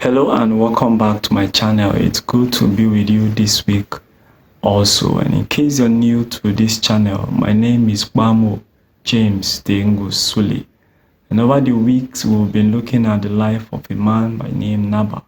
Hello and welcome back to my channel. It's good to be with you this week also. And in case you're new to this channel, my name is Kpamor James Suleh. And over the weeks, we've been looking at the life of a man by name Nabal,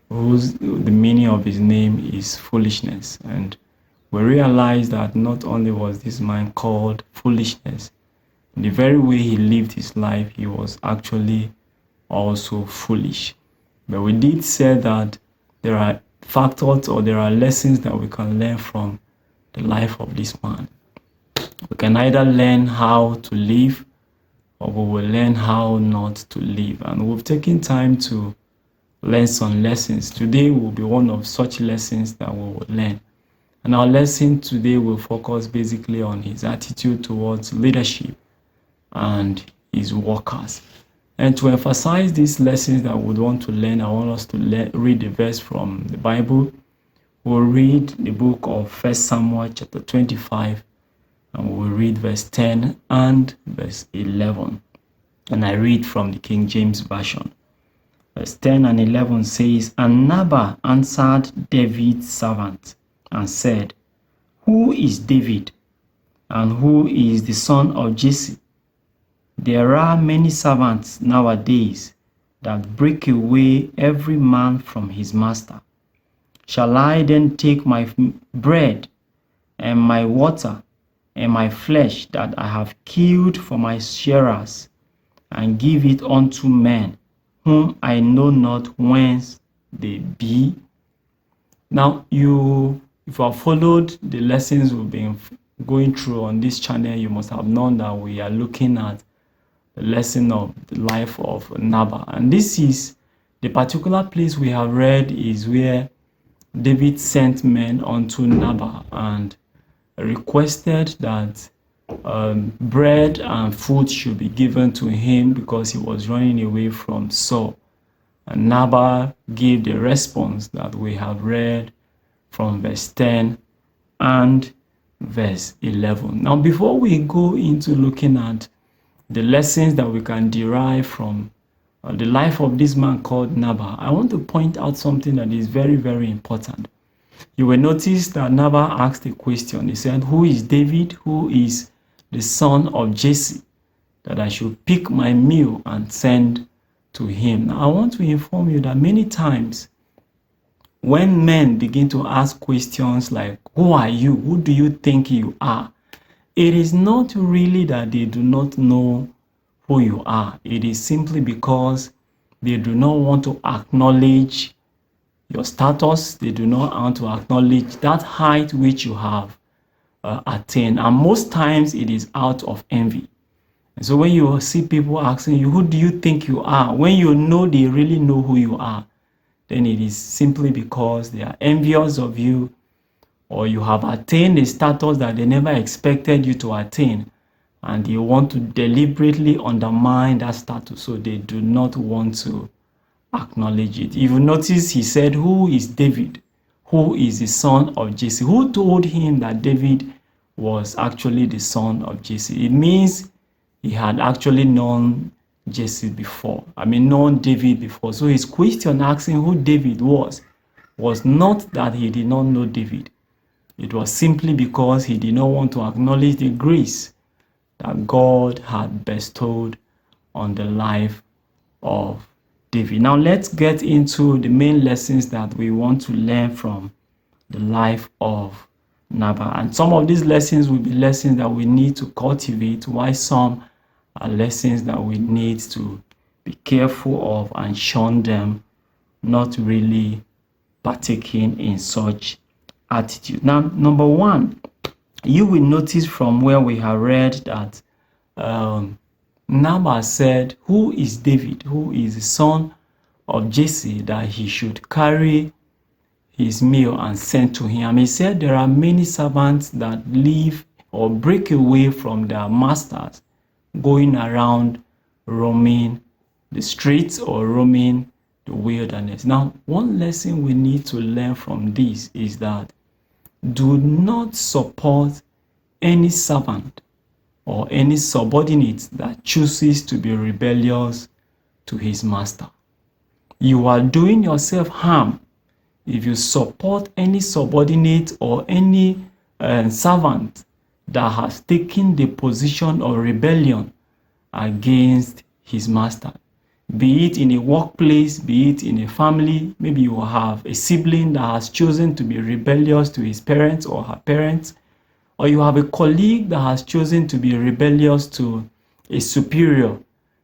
the meaning of his name is foolishness. And we realized that not only was this man called foolishness, in the very way he lived his life, he was actually also foolish. But we did say that there are factors or there are lessons that we can learn from the life of this man. We can either learn how to live or we will learn how not to live. And we've taken time to learn some lessons. Today will be one of such lessons that we will learn. And our lesson today will focus basically on his attitude towards leadership and his workers. And to emphasize these lessons that we want to learn, I want us to read the verse from the Bible. We'll read the book of 1 Samuel chapter 25, and we'll read verse 10 and verse 11. And I read from the King James Version. Verse 10 and 11 says, "And Nabal answered David's servant and said, Who is David, and who is the son of Jesse? There are many servants nowadays that break away every man from his master. Shall I then take my bread and my water and my flesh that I have killed for my shearers and give it unto men whom I know not whence they be?" Now, if you have followed the lessons we've been going through on this channel, you must have known that we are looking at the lesson of the life of Nabal. And this is the particular place we have read is where David sent men unto Nabal and requested that bread and food should be given to him because he was running away from Saul. And Nabal gave the response that we have read from verse 10 and verse 11. Now, before we go into looking at the lessons that we can derive from the life of this man called Nabal, I want to point out something that is very, very important. You will notice that Nabal asked a question. He said, "Who is David? Who is the son of Jesse, that I should pick my meal and send to him?" Now, I want to inform you that many times when men begin to ask questions like, "Who are you? Who do you think you are?" it is not really that they do not know who you are. It is simply because they do not want to acknowledge your status. They do not want to acknowledge that height which you have attained. And most times it is out of envy. And so when you see people asking you, "Who do you think you are?" when you know they really know who you are, then it is simply because they are envious of you, or you have attained a status that they never expected you to attain, and they want to deliberately undermine that status, so they do not want to acknowledge it. If you notice, he said, "Who is David? Who is the son of Jesse?" Who told him that David was actually the son of Jesse? It means he had actually known Jesse before. Known David before. So his question asking who David was not that he did not know David. It was simply because he did not want to acknowledge the grace that God had bestowed on the life of David. Now let's get into the main lessons that we want to learn from the life of Nabal. And some of these lessons will be lessons that we need to cultivate, while some are lessons that we need to be careful of and shun them, not really partaking in such attitude. Now, number one, you will notice from where we have read that Nabal said, "Who is David? Who is the son of Jesse, that he should carry his meal and send to him?" He said there are many servants that leave or break away from their masters, going around roaming the streets or roaming the wilderness. Now, one lesson we need to learn from this is that do not support any servant or any subordinate that chooses to be rebellious to his master. You are doing yourself harm if you support any subordinate or any servant that has taken the position of rebellion against his master. Be it in a workplace, be it in a family. Maybe you have a sibling that has chosen to be rebellious to his parents or her parents, or you have a colleague that has chosen to be rebellious to a superior.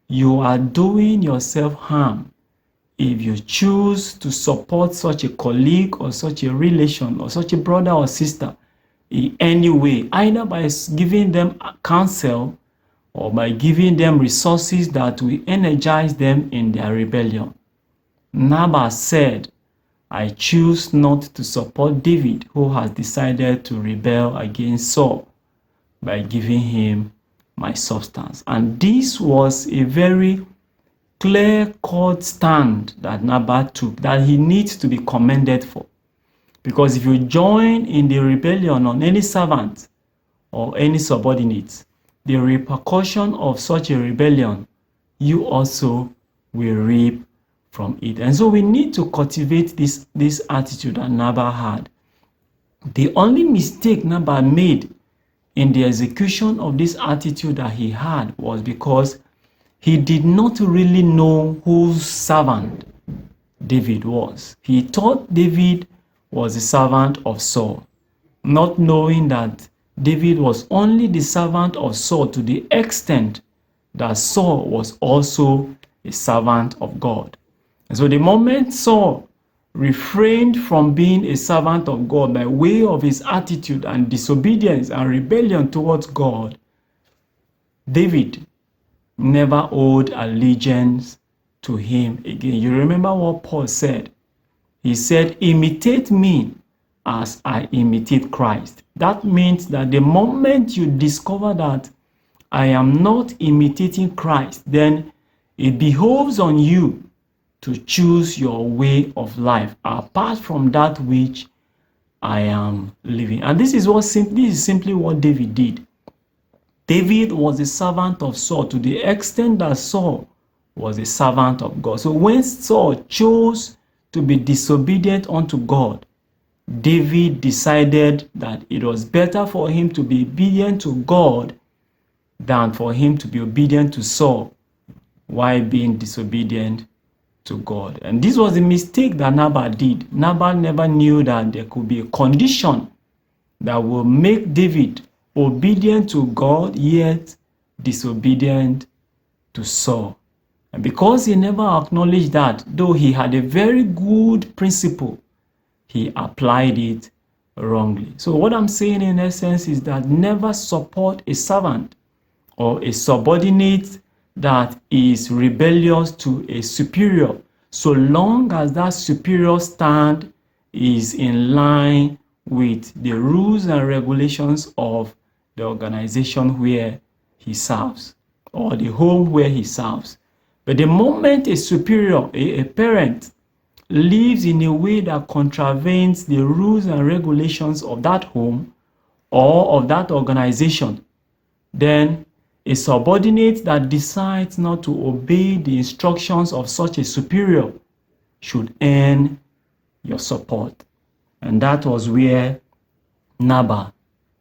You are doing yourself harm if you choose to support such a colleague or such a relation or such a brother or sister in any way, either by giving them counsel or by giving them resources that will energize them in their rebellion. Nabal said, I choose not to support David, who has decided to rebel against Saul, by giving him my substance. And this was a very clear-cut stand that Nabal took, that he needs to be commended for. Because if you join in the rebellion on any servant or any subordinate, the repercussion of such a rebellion, you also will reap from it. And so we need to cultivate this attitude that Nabal had. The only mistake Nabal made in the execution of this attitude that he had was because he did not really know whose servant David was. He thought David was the servant of Saul, not knowing that David was only the servant of Saul to the extent that Saul was also a servant of God. And so the moment Saul refrained from being a servant of God by way of his attitude and disobedience and rebellion towards God, David never owed allegiance to him again. You remember what Paul said? He said, imitate me as I imitate Christ. That means that the moment you discover that I am not imitating Christ, then it behoves on you to choose your way of life apart from that which I am living. And this is simply what David did. David was a servant of Saul to the extent that Saul was a servant of God. So when Saul chose to be disobedient unto God, David decided that it was better for him to be obedient to God than for him to be obedient to Saul while being disobedient to God. And this was a mistake that Nabal did. Nabal never knew that there could be a condition that will make David obedient to God yet disobedient to Saul. And because he never acknowledged that, though he had a very good principle, he applied it wrongly. So what I'm saying in essence is that never support a servant or a subordinate that is rebellious to a superior, so long as that superior stand is in line with the rules and regulations of the organization where he serves or the home where he serves. But the moment a superior, a parent, lives in a way that contravenes the rules and regulations of that home or of that organization, then a subordinate that decides not to obey the instructions of such a superior should earn your support. And that was where Nabal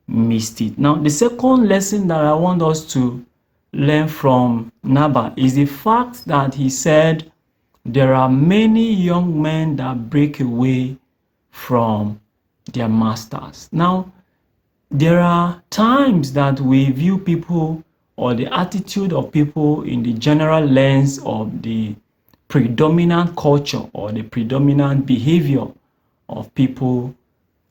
missed it. Now, the second lesson that I want us to learn from Nabal is the fact that he said there are many young men that break away from their masters. Now, there are times that we view people or the attitude of people in the general lens of the predominant culture or the predominant behavior of people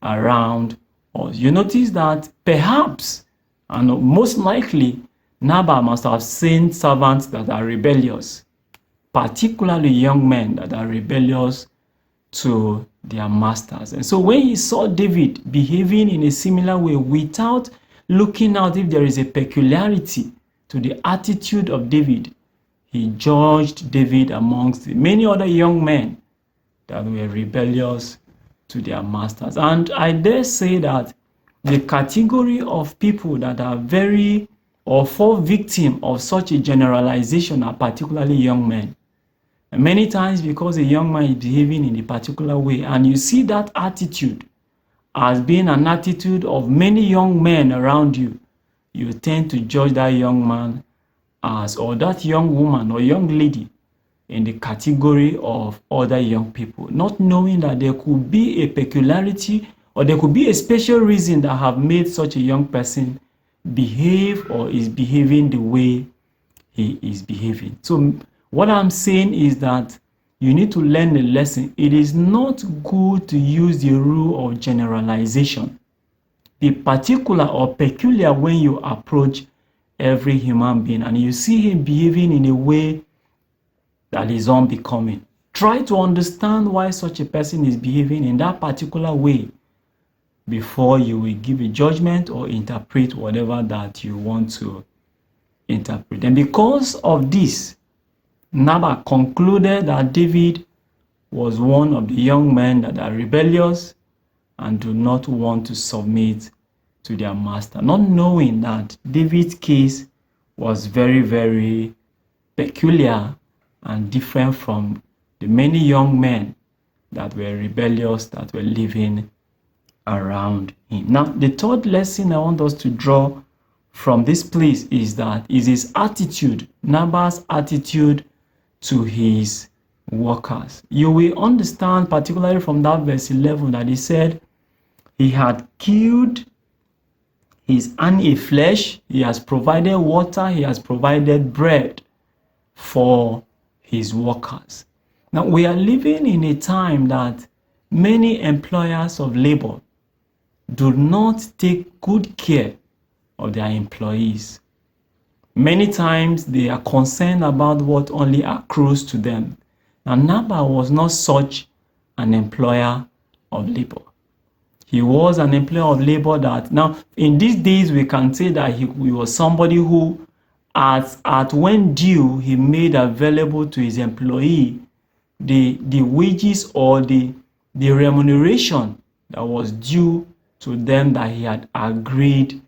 around us. You notice that perhaps, and most likely, Nabal must have seen servants that are rebellious, particularly young men that are rebellious to their masters. And so when he saw David behaving in a similar way without looking out if there is a peculiarity to the attitude of David, he judged David amongst many other young men that were rebellious to their masters. And I dare say that the category of people that are very or fall victim of such a generalization are particularly young men. And many times because a young man is behaving in a particular way and you see that attitude as being an attitude of many young men around you, you tend to judge that young man as, or that young woman or young lady in the category of other young people, not knowing that there could be a peculiarity or there could be a special reason that have made such a young person behave or is behaving the way he is behaving. So what I'm saying is that you need to learn a lesson. It is not good to use the rule of generalization, be particular or peculiar when you approach every human being and you see him behaving in a way that is unbecoming. Try to understand why such a person is behaving in that particular way before you will give a judgment or interpret whatever that you want to interpret. And because of this, Nabal concluded that David was one of the young men that are rebellious and do not want to submit to their master, not knowing that David's case was very, very peculiar and different from the many young men that were rebellious, that were living around him. Now, the third lesson I want us to draw from this place is his attitude, Nabal's attitude to his workers. You will understand, particularly from that verse 11, that he said he had killed his own flesh, he has provided water, he has provided bread for his workers. Now, we are living in a time that many employers of labor do not take good care of their employees. Many times they are concerned about what only accrues to them. Now, Nabal was not such an employer of labor. He was an employer of labor that, now in these days we can say that he was somebody who at when due, he made available to his employee the wages or the remuneration that was due to them that he had agreed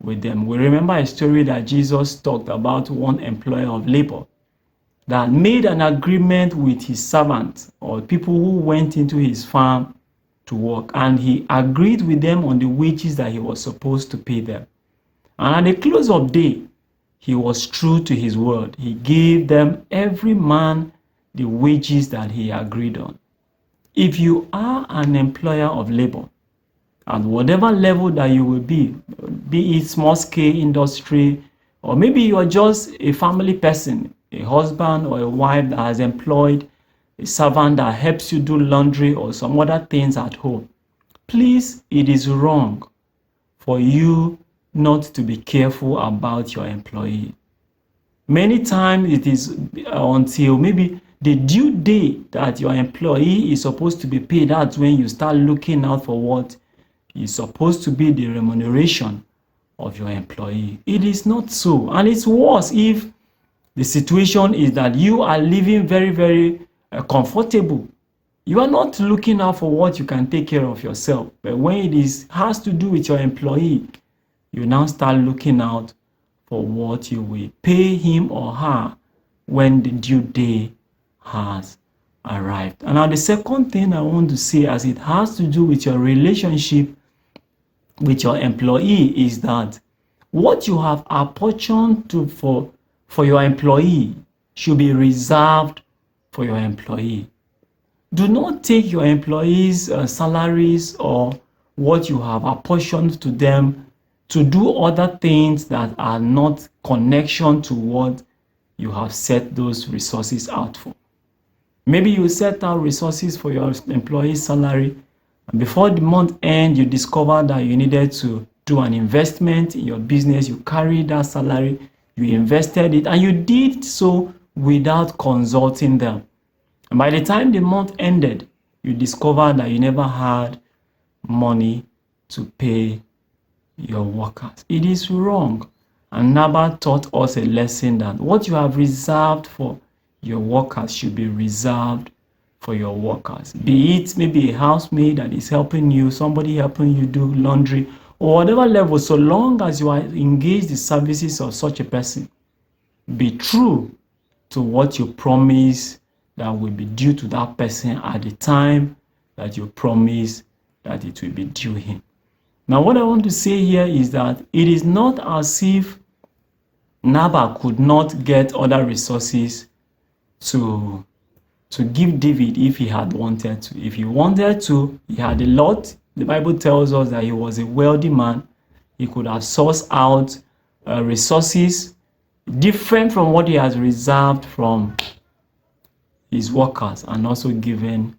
with them. We remember a story that Jesus talked about one employer of labor that made an agreement with his servants or people who went into his farm to work, and he agreed with them on the wages that he was supposed to pay them. And at the close of day, he was true to his word. He gave them, every man, the wages that he agreed on. If you are an employer of labor, at whatever level that you will be it small scale industry, or maybe you are just a family person, a husband or a wife that has employed a servant that helps you do laundry or some other things at home, please, it is wrong for you not to be careful about your employee. Many times it is until maybe the due date that your employee is supposed to be paid, that's when you start looking out for what is supposed to be the remuneration of your employee. It is not so. And it's worse if the situation is that you are living very, very comfortable. You are not looking out for what you can take care of yourself. But when it has to do with your employee, you now start looking out for what you will pay him or her when the due day has arrived. And now the second thing I want to say, as it has to do with your relationship with your employee, is that what you have apportioned to for your employee should be reserved for your employee. Do not take your employees' salaries or what you have apportioned to them to do other things that are not connection to what you have set those resources out for. Maybe you set out resources for your employee's salary, and before the month end, you discover that you needed to do an investment in your business. You carried that salary, you invested it, and you did so without consulting them. And by the time the month ended, you discovered that you never had money to pay your workers. It is wrong. And Nabal taught us a lesson that what you have reserved for your workers should be reserved for your workers. Be it maybe a housemaid that is helping you, somebody helping you do laundry, or whatever level, so long as you are engaged in the services of such a person, be true to what you promise that will be due to that person at the time that you promise that it will be due him. Now, what I want to say here is that it is not as if Nabal could not get other resources to give David if he had wanted to. If he wanted to, he had a lot. The Bible tells us that he was a wealthy man. He could have sourced out resources different from what he has reserved from his workers and also given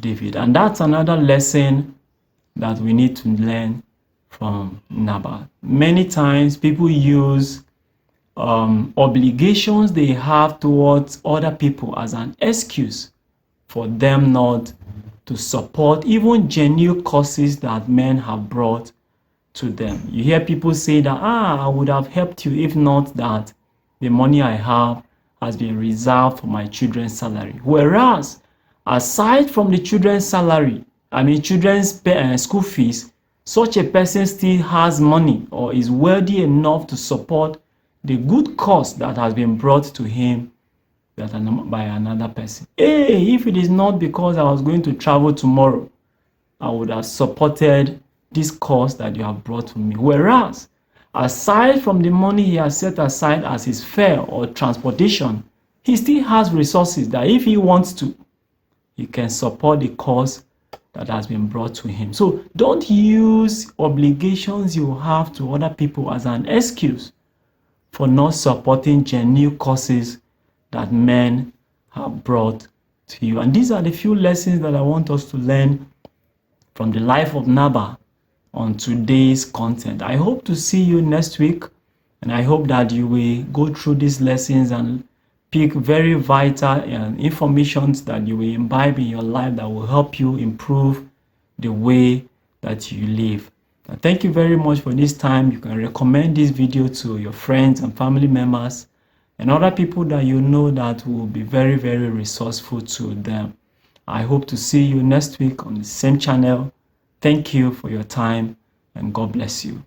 David. And that's another lesson that we need to learn from Nabal. Many times people use obligations they have towards other people as an excuse for them not to support even genuine causes that men have brought to them. You hear people say that, I would have helped you if not that the money I have has been reserved for my children's salary. Whereas, aside from the children's salary, children's school fees, such a person still has money or is wealthy enough to support the good cause that has been brought to him by another person. Hey, if it is not because I was going to travel tomorrow, I would have supported this cause that you have brought to me. Whereas, aside from the money he has set aside as his fare or transportation, he still has resources that if he wants to, he can support the cause that has been brought to him. So don't use obligations you have to other people as an excuse for not supporting genuine causes that men have brought to you. And these are the few lessons that I want us to learn from the life of Nabal on today's content. I hope to see you next week, and I hope that you will go through these lessons and pick very vital information that you will imbibe in your life that will help you improve the way that you live. And thank you very much for this time. You can recommend this video to your friends and family members and other people that you know that will be very, very resourceful to them. I hope to see you next week on the same channel. Thank you for your time, and God bless you.